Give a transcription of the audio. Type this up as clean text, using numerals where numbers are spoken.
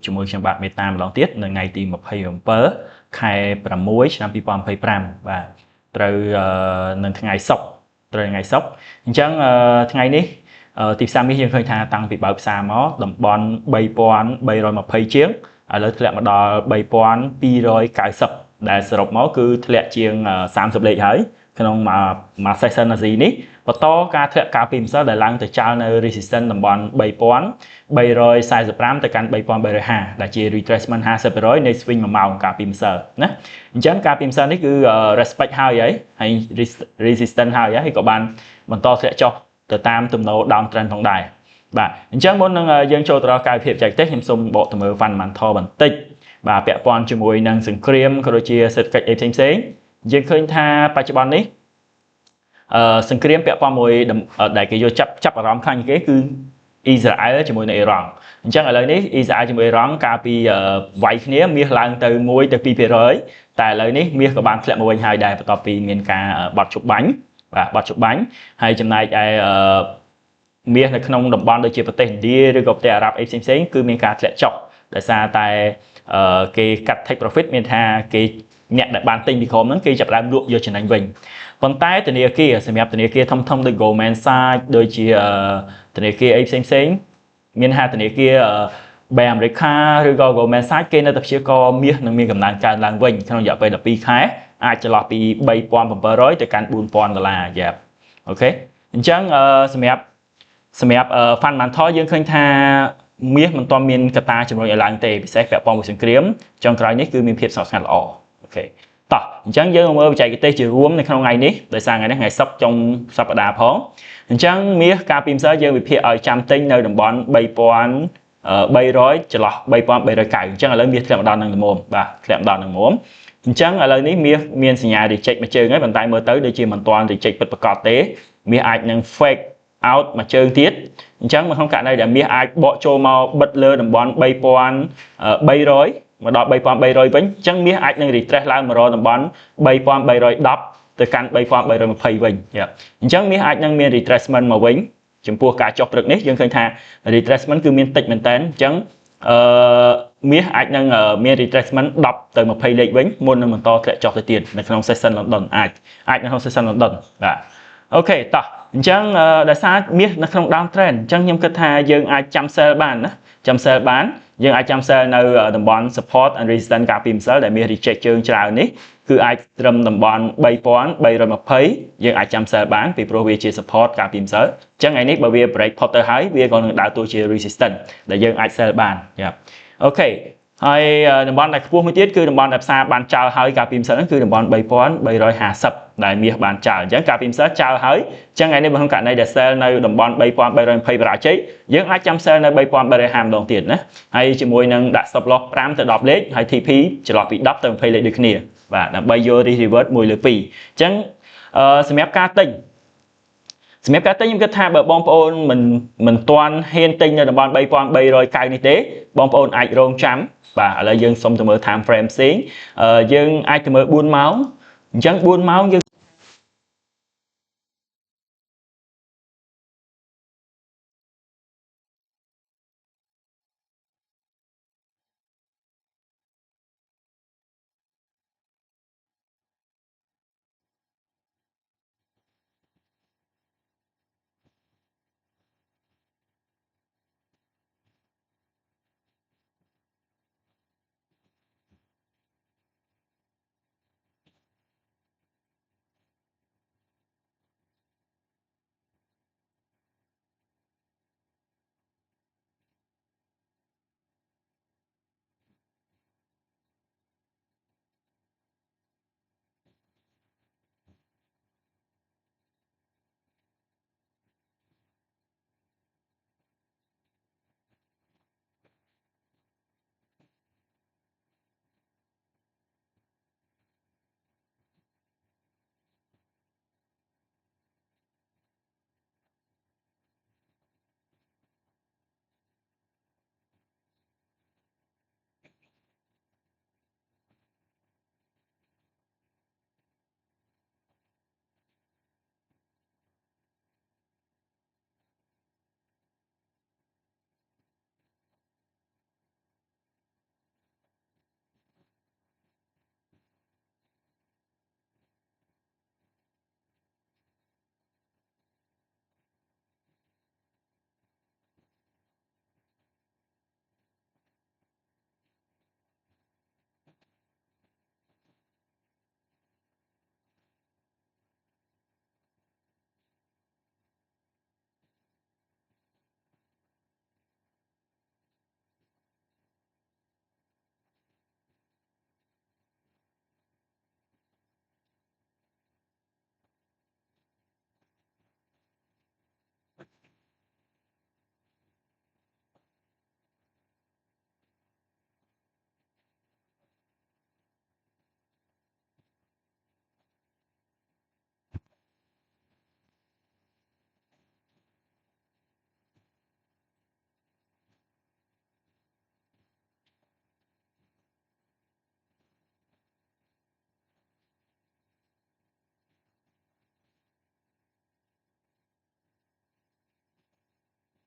ជាមួយខ្ញុំបាទមេតាម្ដងទៀតនៅថ្ងៃទី27ខែ6ឆ្នាំ2025បាទត្រូវនៅថ្ងៃសុក្រត្រូវថ្ងៃសុក្រអញ្ចឹងថ្ងៃនេះទីផ្សារមាសយើងឃើញថាតាំងពីបើកផ្សារមកតំបន់3320ជាងឥឡូវធ្លាក់មកដល់3290ដែលសរុបមកគឺធ្លាក់ជាង30លេខហើយក្នុងមួយ session អាស៊ីនេះបន្តការធ្លាក់កាលពីម្សិលដែលឡើងទៅចោលនៅ resistance តំបន់3345ទៅកាន់3350ដែលជា retracement 50%នៃ swing 1ម៉ោងកាលពីម្សិលណាអញ្ចឹងកាលពីម្សិលនេះគឺ respect ហើយ resistance ហើយក៏បានបន្តធ្លាក់ចុះទៅតាមទំនោរ downtrend ផងដែរបាទអញ្ចឹងមុននឹងយើងចូលទៅដល់កាយវិភាគបច្ចេកទេសខ្ញុំសូមបកទៅមើល fundamental បន្តិចបាទពាក់ព័ន្ធជាមួយនឹងសង្គ្រាមក៏ដូចជាសេដ្ឋកិច្ចផ្សេងៗយើងឃើញថាបច្ចុប្បន្ននេះសង្គ្រាមពាក់ព័ន្ធមួយដែលគេយកចាប់អារម្មណ៍ខ្លាំងជាងគេគឺអ៊ីស្រាអែលជាមួយនឹងអ៊ីរ៉ង់អញ្ចឹងឥឡូវនេះអ៊ីស្រាអែលជាមួយអ៊ីរ៉ង់កាលពីវាយគ្នាមាសឡើងទៅ1ទៅ 2% តែឥឡូវនេះមាសក៏បានធ្លាក់មកវិញហើយដែរបន្ទាប់ពីមានការបត់ជប់បាញ់បាទបត់ជប់បាញ់ហើយចំណែកឯមាសនៅក្នុងតំបន់ដូចជាប្រទេសឥណ្ឌាឬក៏ប្រទេសអារ៉ាប់អីផ្សេងៗគឺមានការធ្លាក់ចុះដោយសារតែគេកាត់ take profit មានថាគេអ្នកដែលបានទិញពីក្រុមហ្នឹងគេចាប់ផ្ដើមលក់យកចំណេញវិញប៉ុន្តែធនាគារសម្រាប់ធនាគារធំៗដូច Goldman Sachs ដូចជាធនាគារអីផ្សេងៗមានថាធនាគារ Bank America ឬក៏ Goldman Sachs គេនៅតែព្យាករណ៍មាសនឹងមានកំណើនកើនឡើងវិញក្នុងរយៈពេល12ខែអាចចន្លោះពី3700ទៅកាន់$4000យ៉ាប់អូខេអញ្ចឹងសម្រាប់ fundamental យើងឃើញថាមាសមិនទាន់មានកត្តាជំរុញឲ្យឡើងទេពិសេសពាក់ព័ន្ធមួយសង្គ្រាមចុងក្រោយនេះគឺមានភាពស្ងប់ស្ងាត់ល្អអូខេតោះអញ្ចឹងយើងមកមើលបច្ចេកទេសជារួមនៅក្នុងថ្ងៃនេះដោយសារថ្ងៃនេះថ្ងៃសុក្រចុងសប្តាហ៍ផងអញ្ចឹងមាសកាលពីម្សិលយើងវិភាគឲ្យចាំទិញនៅតំបន់3300ចន្លោះ3390អញ្ចឹងឥឡូវមាសធ្លាក់មកដល់នឹងល្មមបាទធ្លាក់មកដល់នឹងល្មមអញ្ចឹងឥឡូវនេះមាសមានសញ្ញា reject មួយជើងហើយប៉ុន្តែមើលទៅដូចជាមិនទាន់ reject ពិតប្រាកដទេមាសអាចនឹង fake out មួយជើងទៀតអញ្ចឹងក្នុងករណីដែលមាសអាចបកចូលមកបិទលើតំបន់3300មកដល់3300វិញអញ្ចឹងមាសអាចនឹង retrace ឡើងមករកតំបន់3310ទៅកាន់3320វិញអញ្ចឹងមាសអាចនឹងមាន retracement មកវិញចំពោះការចុះព្រឹកនេះយើងឃើញថា retracement គឺមានតិចមែនតើអញ្ចឹងមាសអាចនឹងមាន retracement 10ទៅ20លេខវិញមុននឹងបន្តធ្លាក់ចុះទៅទៀតនៅក្នុង session London អាចនៅក្នុង session London បាទអូខេតោះអញ្ចឹងដោយសារមាសនៅក្នុង downtrend អញ្ចឹងខ្ញុំគិតថាយើងអាចចាំ sell បានណាចាំ sell បានយើងអាចចាំ sell នៅតំបន់ support and resistance កាលពីម្សិលដែលមាស reject ជើងច្រើននេះគឺអាចត្រឹមតំបន់3320យើងអាចចាំ sell បានពីព្រោះវាជា support កាលពីម្សិលអញ្ចឹងថ្ងៃនេះបើវា break pot ទៅហើយវាក៏នឹងដើរតួជា resistance ដែលយើងអាច sell បានអូខេហើយតំបន់ដែលខ្ពស់មួយទៀតគឺតំបន់ដែលផ្សារបានចោលហើយកាលពីម្សិលហ្នឹងគឺតំបន់3350ដែលមាសបានចោលអញ្ចឹងកាលពីម្សិលចោលហើយអញ្ចឹងថ្ងៃនេះបើក្នុងករណីដែល sell នៅតំបន់3320បរាជ័យយើងអាចចាំ sell នៅ3350ម្ដងទៀតណាហើយជាមួយនឹងដាក់ stop loss 5ទៅ10លេខហើយ TP ចន្លោះពី10ទៅ20លេខដូចគ្នាបាទដើម្បីយក revert 1លើ2អញ្ចឹងសម្រាប់ការទិញខ្ញុំគិតថាបើបងប្អូនមិនទាន់ហ៊ានទិញនៅតំបន់3390នេះទេបងប្អូនអាចរងចាំបាទឥឡូវយើងសុំទៅមើល time frame ផ្សេងយើងអាចទៅមើល4ម៉ោងអញ្ចឹង4ម៉ោងយើង